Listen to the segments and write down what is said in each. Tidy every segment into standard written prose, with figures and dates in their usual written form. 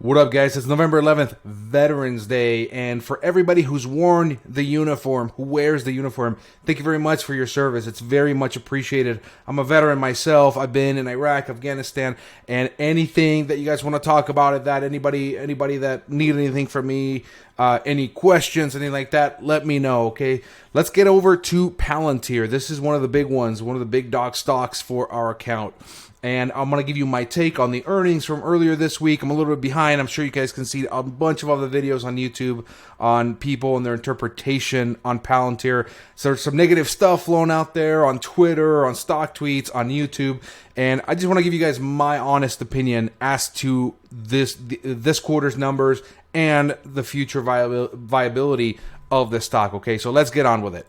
What up, guys? It's November 11th, Veterans Day, and for everybody who's worn the uniform, who wears the uniform, thank you very much for your service. It's very much appreciated. I'm a veteran myself. I've been in Iraq, Afghanistan, and anything that you guys want to talk about it, that anybody that need anything from me, any questions, anything like that, let me know, okay? Let's get over to Palantir. This is one of the big ones, one of the big dog stocks for our account. And I'm going to give you my take on the earnings from earlier this week. I'm a little bit behind. I'm sure you guys can see a bunch of other videos on YouTube on people and their interpretation on Palantir. So there's some negative stuff flowing out there on Twitter, on stock tweets, on YouTube. And I just want to give you guys my honest opinion as to this quarter's numbers and the future viability of the stock. Okay, so let's get on with it.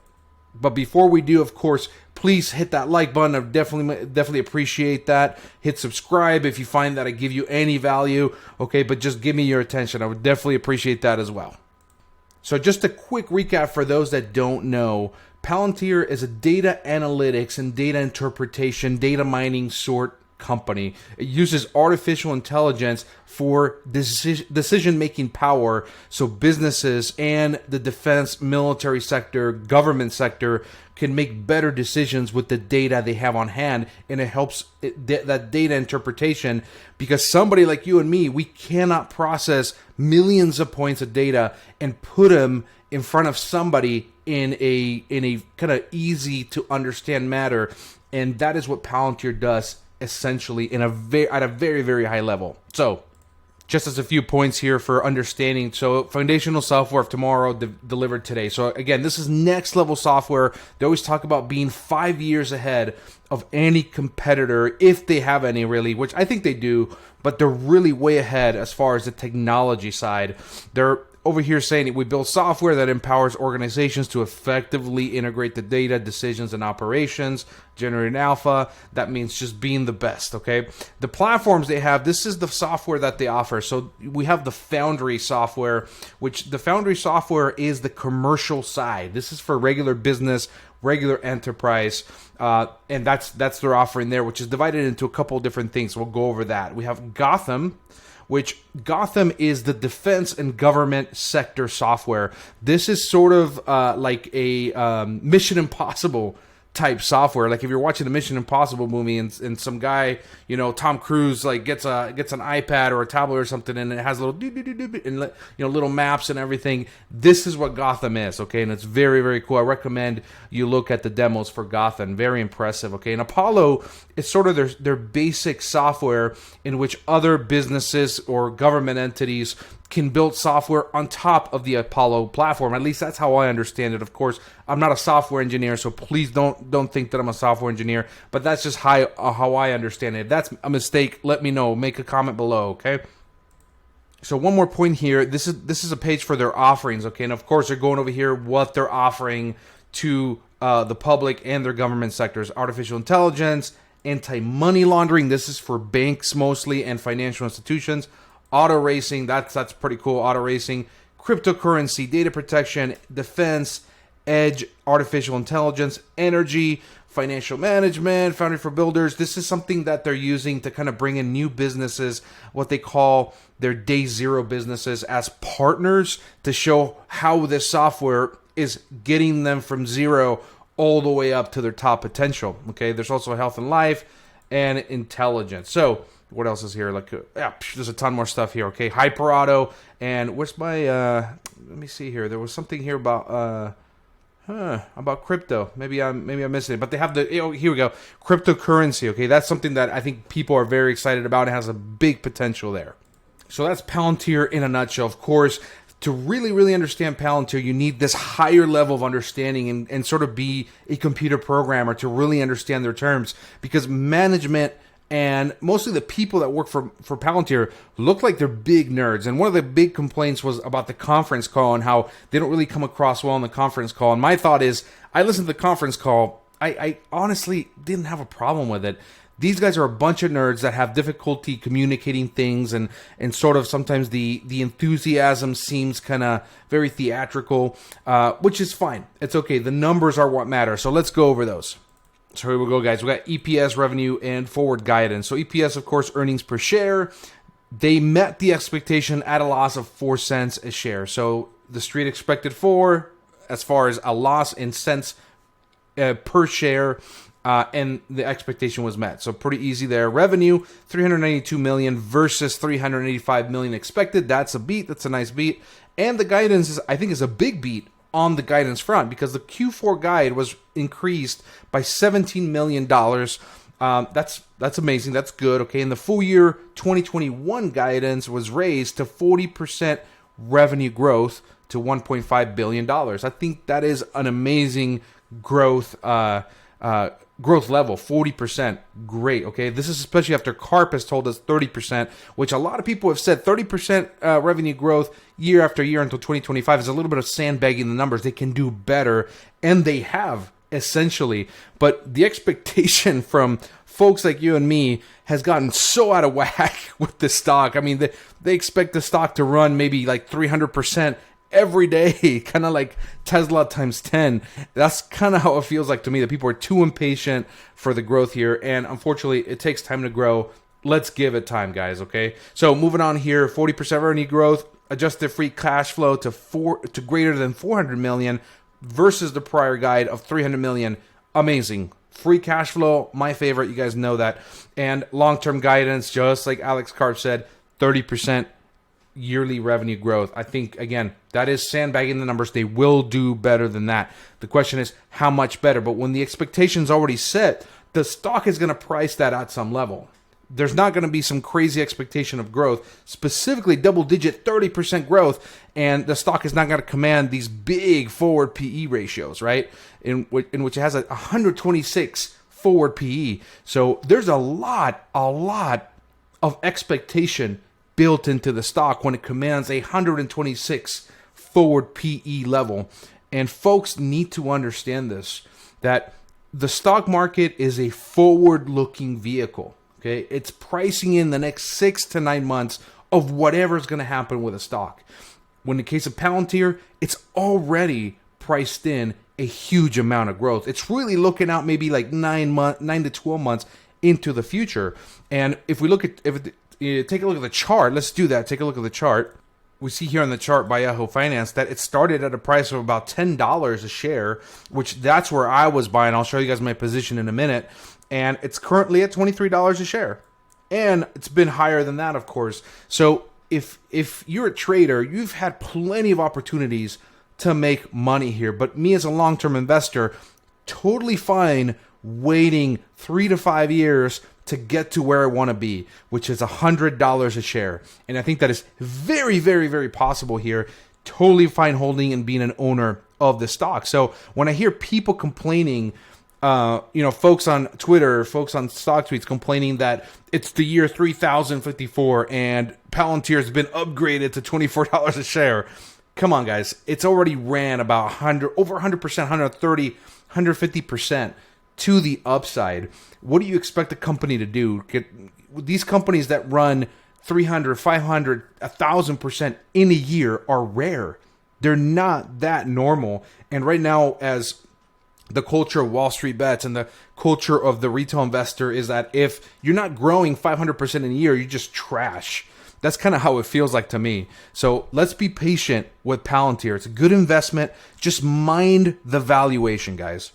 But before we do, of course, please hit that like button. I definitely appreciate that. Hit subscribe if you find that I give you any value. Okay, but just give me your attention. I would definitely appreciate that as well. So just a quick recap for those that don't know. Palantir is a data analytics and data interpretation, data mining sort company. It uses artificial intelligence for decision-making power, so businesses and the defense, military sector, government sector can make better decisions with the data they have on hand, and it helps that data interpretation, because somebody like you and me, we cannot process millions of points of data and put them in front of somebody in a kind of easy to understand manner, and that is what Palantir does essentially at a very, very high level. So just as a few points here for understanding. So foundational software of tomorrow delivered today. So again, this is next level software. They always talk about being 5 years ahead of any competitor, if they have any really, which I think they do, but they're really way ahead as far as the technology side. They're over here saying we build software that empowers organizations to effectively integrate the data, decisions, and operations, generating alpha. That means just being the best, okay? The platforms they have, this is the software that they offer. So we have the Foundry software, which the Foundry software is the commercial side. This is for regular business, regular enterprise, and that's their offering there, which is divided into a couple of different things. We'll go over that. We have Gotham, which Gotham is the defense and government sector software. This is sort of like a Mission Impossible type software. Like if you're watching a Mission Impossible movie and some guy, you know, Tom Cruise, like gets an iPad or a tablet or something, and it has little and little maps and everything. This is what Gotham is, okay? And it's very, very cool. I recommend you look at the demos for Gotham. Very impressive, okay? And Apollo is sort of their basic software in which other businesses or government entities can build software on top of the Apollo platform. At least that's how I understand it. Of course, I'm not a software engineer, so please don't think that I'm a software engineer, but that's just how I understand it. If that's a mistake, let me know. Make a comment below, okay? So one more point here. This is a page for their offerings, okay? And of course, they're going over here what they're offering to the public and their government sectors. Artificial intelligence, anti-money laundering. This is for banks mostly and financial institutions. Auto racing, that's pretty cool. Auto racing, cryptocurrency, data protection, defense, edge, artificial intelligence, energy, financial management, Foundry for Builders. This is something that they're using to kind of bring in new businesses, what they call their day zero businesses, as partners to show how this software is getting them from zero all the way up to their top potential. Okay, there's also health and life and intelligence. So what else is here? Like, there's a ton more stuff here. Okay, Hyper Auto, and what's my? Let me see here. There was something here about crypto. Maybe I'm missing it. But they have here we go. Cryptocurrency. Okay, that's something that I think people are very excited about. It has a big potential there. So that's Palantir in a nutshell. Of course, to really, really understand Palantir, you need this higher level of understanding and sort of be a computer programmer to really understand their terms, because management and mostly the people that work for Palantir look like they're big nerds. And one of the big complaints was about the conference call and how they don't really come across well in the conference call. And my thought is, I listened to the conference call. I honestly didn't have a problem with it. These guys are a bunch of nerds that have difficulty communicating things, and sort of sometimes the enthusiasm seems kind of very theatrical, which is fine. It's okay. The numbers are what matter. So let's go over those. So here we go, guys. We got EPS, revenue, and forward guidance. So EPS, of course, earnings per share. they met the expectation at a loss of 4 cents a share. So the street expected 4 as far as a loss in cents per share, and the expectation was met. So pretty easy there. Revenue, $392 million versus $385 million expected. That's a beat. That's a nice beat. And the guidance is, I think, is a big beat on the guidance front, because the Q4 guide was increased by $17 million. That's amazing. That's good. Okay, and the full year 2021 guidance was raised to 40% revenue growth to $1.5 billion. I think that is an amazing growth level. 40%, great. Okay, this is especially after Carp has told us 30%, which a lot of people have said 30% revenue growth year after year until 2025 is a little bit of sandbagging the numbers. They can do better, and they have, essentially. But the expectation from folks like you and me has gotten so out of whack with the stock. I mean, they expect the stock to run maybe like 300% every day, kind of like Tesla times 10. That's kind of how it feels like to me, that people are too impatient for the growth here, and unfortunately it takes time to grow. Let's give it time, guys. Okay, so moving on here, 40% revenue growth, adjusted free cash flow to greater than 400 million versus the prior guide of 300 million. Amazing. Free cash flow, my favorite, you guys know that. And long-term guidance, just like Alex Karp said, 30% yearly revenue growth. I think, again, that is sandbagging the numbers. They will do better than that. The question is, how much better? But when the expectation's already set, the stock is going to price that at some level. There's not going to be some crazy expectation of growth, specifically double-digit 30% growth, and the stock is not going to command these big forward PE ratios, right? In which it has a 126 forward PE. So there's a lot of expectation built into the stock when it commands a 126 forward PE level. And folks need to understand this, that the stock market is a forward-looking vehicle. Okay, it's pricing in the next 6 to 9 months of whatever is going to happen with a stock. When in the case of Palantir, it's already priced in a huge amount of growth. It's really looking out maybe like 9 to 12 months into the future. And if we look at, take a look at the chart, let's do that. Take a look at the chart. We see here on the chart by Yahoo Finance that it started at a price of about $10 a share, which that's where I was buying. I'll show you guys my position in a minute. And it's currently at $23 a share. And it's been higher than that, of course. So if you're a trader, you've had plenty of opportunities to make money here. But me as a long-term investor, totally fine waiting 3 to 5 years to get to where I want to be, which is $100 a share. And I think that is very, very, very possible here. Totally fine holding and being an owner of the stock. So when I hear people complaining, folks on Twitter, folks on stock tweets complaining that it's the year 3054 and Palantir has been upgraded to $24 a share. Come on, guys. It's already ran about over 100%, 130, 150% to the upside. What do you expect a company to do? These companies that run 300, 500, 1,000% in a year are rare. They're not that normal. And right now, as the culture of Wall Street bets and the culture of the retail investor is that if you're not growing 500% in a year, you're just trash. That's kind of how it feels like to me. So let's be patient with Palantir. It's a good investment. Just mind the valuation, guys.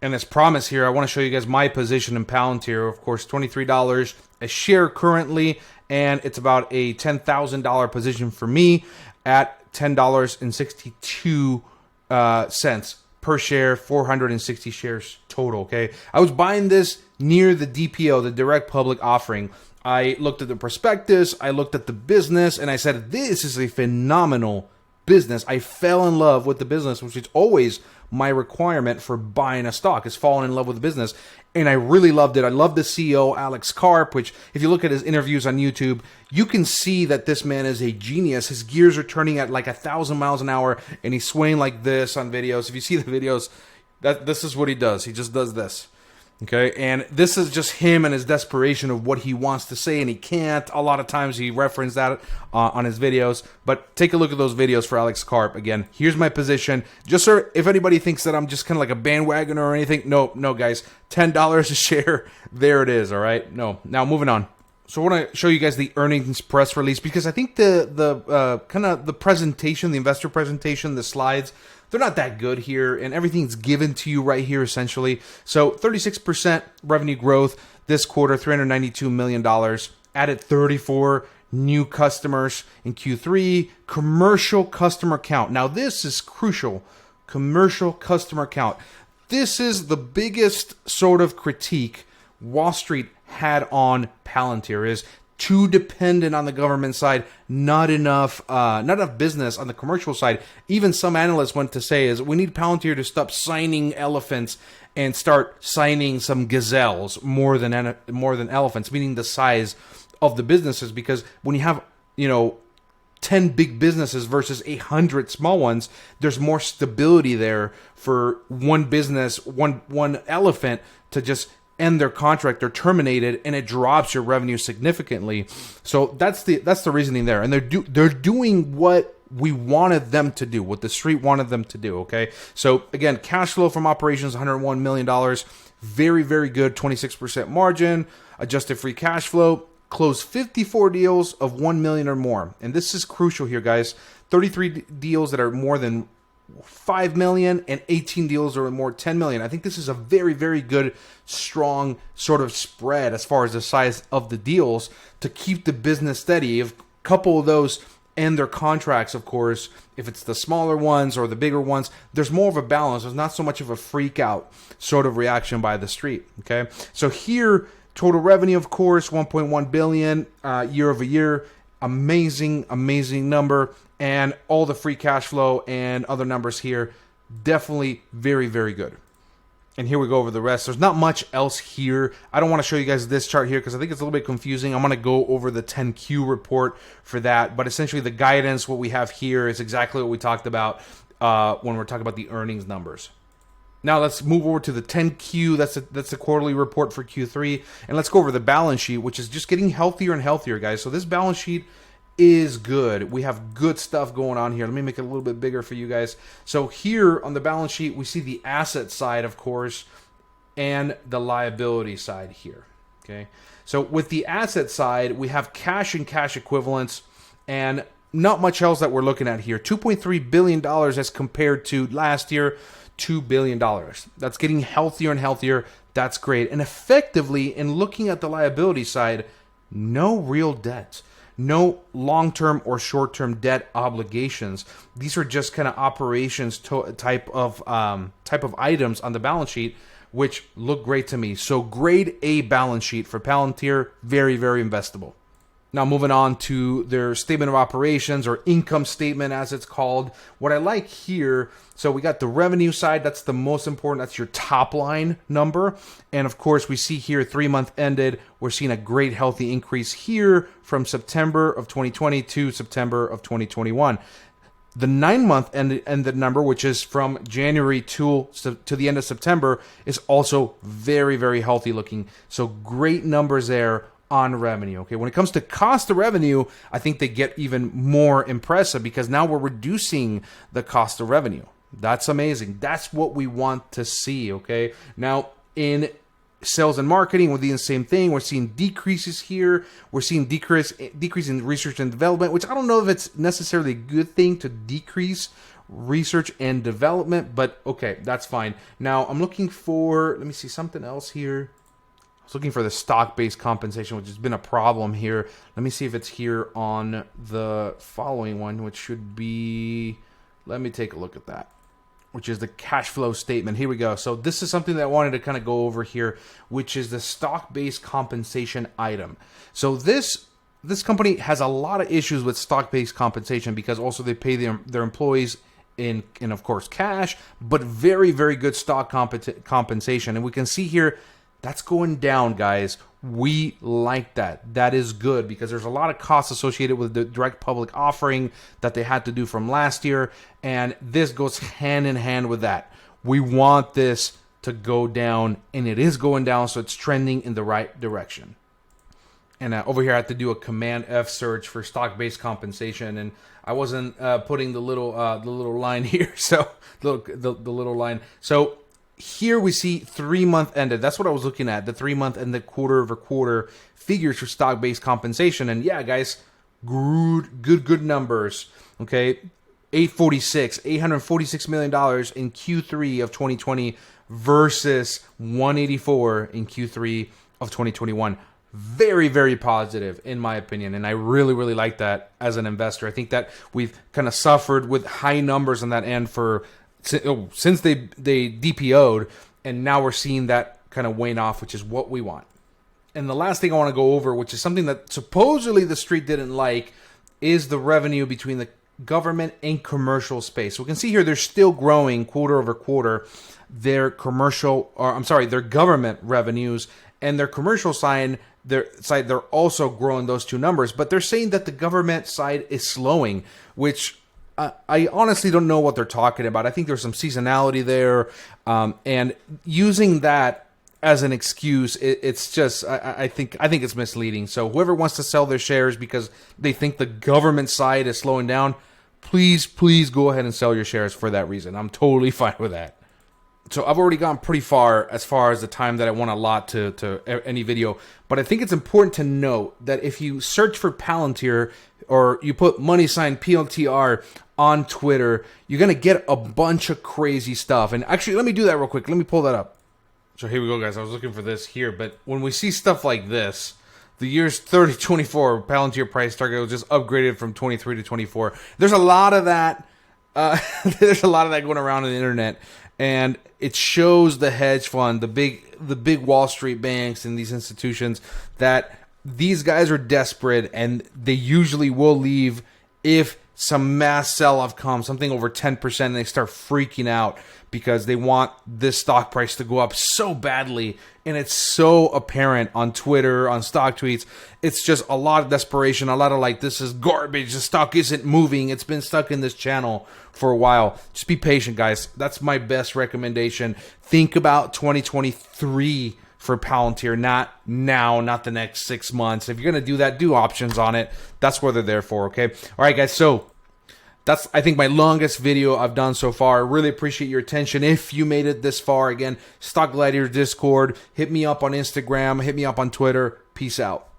And as promised here, I want to show you guys my position in Palantir. Of course, $23 a share currently, and it's about a $10,000 position for me at $10.62 per share, 460 shares total, okay? I was buying this near the DPO, the direct public offering. I looked at the prospectus, I looked at the business, and I said, this is a phenomenal business. I fell in love with the business, which is always my requirement for buying a stock, is falling in love with the business. And I really loved it. I love the CEO, Alex Karp, which if you look at his interviews on YouTube, you can see that this man is a genius. His gears are turning at like 1,000 miles an hour, and he's swaying like this on videos. If you see the videos, this is what he does. He just does this. Okay, and this is just him and his desperation of what he wants to say, and he can't. A lot of times he references that on his videos, but take a look at those videos for Alex Karp. Again, here's my position. Just so if anybody thinks that I'm just kind of like a bandwagoner or anything, no, guys. $10 a share, there it is, all right? No. Now, moving on. So I want to show you guys the earnings press release because I think the kind of the presentation, the investor presentation, the slides, they're not that good here, and everything's given to you right here essentially. So 36% revenue growth this quarter, $392 million. Added 34 new customers in Q3. Commercial customer count. Now this is crucial. Commercial customer count. This is the biggest sort of critique Wall Street had on Palantir, is too dependent on the government side, not enough business on the commercial side. Even some analysts went to say is we need Palantir to stop signing elephants and start signing some gazelles more than elephants, meaning the size of the businesses, because when you have 10 big businesses versus 100 small ones, there's more stability there for one business, one elephant to just end their contract or terminate it, and it drops your revenue significantly. So that's the reasoning there, and they're doing what we wanted them to do, what the street wanted them to do. Okay, so again, cash flow from operations $101 million, very very good, 26% margin. Adjusted free cash flow, closed 54 deals of 1 million or more, and this is crucial here, guys. 33 deals that are more than 5 million and 18 deals or more 10 million. I think this is a very, very good, strong sort of spread as far as the size of the deals to keep the business steady. If a couple of those end their contracts, of course, if it's the smaller ones or the bigger ones, there's more of a balance. There's not so much of a freak out sort of reaction by the street. Okay, so here, total revenue, of course, 1.1 billion year over year. Amazing, amazing number. And all the free cash flow and other numbers here, definitely very, very good. And here we go over the rest. There's not much else here. I don't want to show you guys this chart here because I think it's a little bit confusing. I'm going to go over the 10Q report for that. But essentially the guidance, what we have here is exactly what we talked about when we're talking about the earnings numbers. Now let's move over to the 10Q. That's the quarterly report for Q3. And let's go over the balance sheet, which is just getting healthier and healthier, guys. So this balance sheet is good. We have good stuff going on here. Let me make it a little bit bigger for you guys. So here on the balance sheet, we see the asset side, of course, and the liability side here. Okay. So with the asset side, we have cash and cash equivalents and not much else that we're looking at here. $2.3 billion as compared to last year, $2 billion. That's getting healthier and healthier. That's great. And effectively, in looking at the liability side, no real debt. No long-term or short-term debt obligations. These are just kind of operations type of items on the balance sheet, which look great to me. So grade A balance sheet for Palantir, very, very investable. Now moving on to their statement of operations, or income statement as it's called. What I like here, so we got the revenue side, that's the most important, that's your top line number. And of course we see here 3-month ended, we're seeing a great healthy increase here from September of 2020 to September of 2021. The 9-month ended number, which is from January to the end of September, is also very, very healthy looking. So great numbers there on revenue. Okay, when it comes to cost of revenue, I think they get even more impressive because now we're reducing the cost of revenue. That's amazing. That's what we want to see. Okay, now in sales and marketing, we're doing the same thing. We're seeing decreases here. We're seeing decrease in research and development, which I don't know if it's necessarily a good thing to decrease research and development, but okay, that's fine. Now I'm looking for, let me see something else here. Looking for the stock-based compensation, which has been a problem here. Let me see if it's here on the following one, which should be, let me take a look at that, which is the cash flow statement. Here we go. So this is something that I wanted to kind of go over here, which is the stock-based compensation item. So this company has a lot of issues with stock-based compensation because also they pay their employees in of course cash, but very, very good stock compensation. And we can see here, that's going down, guys. We like that. That is good because there's a lot of costs associated with the direct public offering that they had to do from last year, and this goes hand in hand with that. We want this to go down, and it is going down, so it's trending in the right direction. And over here, I had to do a Command F search for stock-based compensation, and I wasn't putting the little line here, so the little line. So here we see 3-month ended. That's what I was looking at, the 3-month and the quarter-over-quarter figures for stock-based compensation. And yeah, guys, good numbers. Okay, $846 million in Q3 of 2020 versus 184 in Q3 of 2021. Very, very positive in my opinion, and I really like that as an investor. I think that we've kind of suffered with high numbers on that end since they DPO'd, and now we're seeing that kind of wane off, which is what we want. And the last thing I want to go over, which is something that supposedly the street didn't like, is the revenue between the government and commercial space. So we can see here they're still growing quarter over quarter their government revenues, and their commercial side they're also growing those two numbers, but they're saying that the government side is slowing, which I honestly don't know what they're talking about. I think there's some seasonality there, and using that as an excuse, it's just I think it's misleading. So whoever wants to sell their shares because they think the government side is slowing down, please go ahead and sell your shares for that reason. I'm totally fine with that. So I've already gone pretty far as the time that I want to allot to any video, but I think it's important to note that if you search for Palantir or you put $PLTR on Twitter, you're going to get a bunch of crazy stuff. And actually, let me do that real quick. Let me pull that up. So here we go, guys. I was looking for this here, but when we see stuff like this, the year's 3024 Palantir price target was just upgraded from 23 to 24. There's a lot of that. There's a lot of that going around on the internet. And it shows the hedge fund, the big Wall Street banks and these institutions, that these guys are desperate, and they usually will leave if some mass sell-off comes, something over 10%, and they start freaking out because they want this stock price to go up so badly. And it's so apparent on Twitter, on stock tweets. It's just a lot of desperation, a lot of like, this is garbage, the stock isn't moving, it's been stuck in this channel for a while. Just be patient, guys. That's my best recommendation. Think about 2023 for Palantir, not now, not the next 6 months. If you're going to do that, do options on it. That's what they're there for, okay? All right, guys, so that's, I think, my longest video I've done so far. I really appreciate your attention. If you made it this far, again, Stock Gladiator Discord, hit me up on Instagram, hit me up on Twitter. Peace out.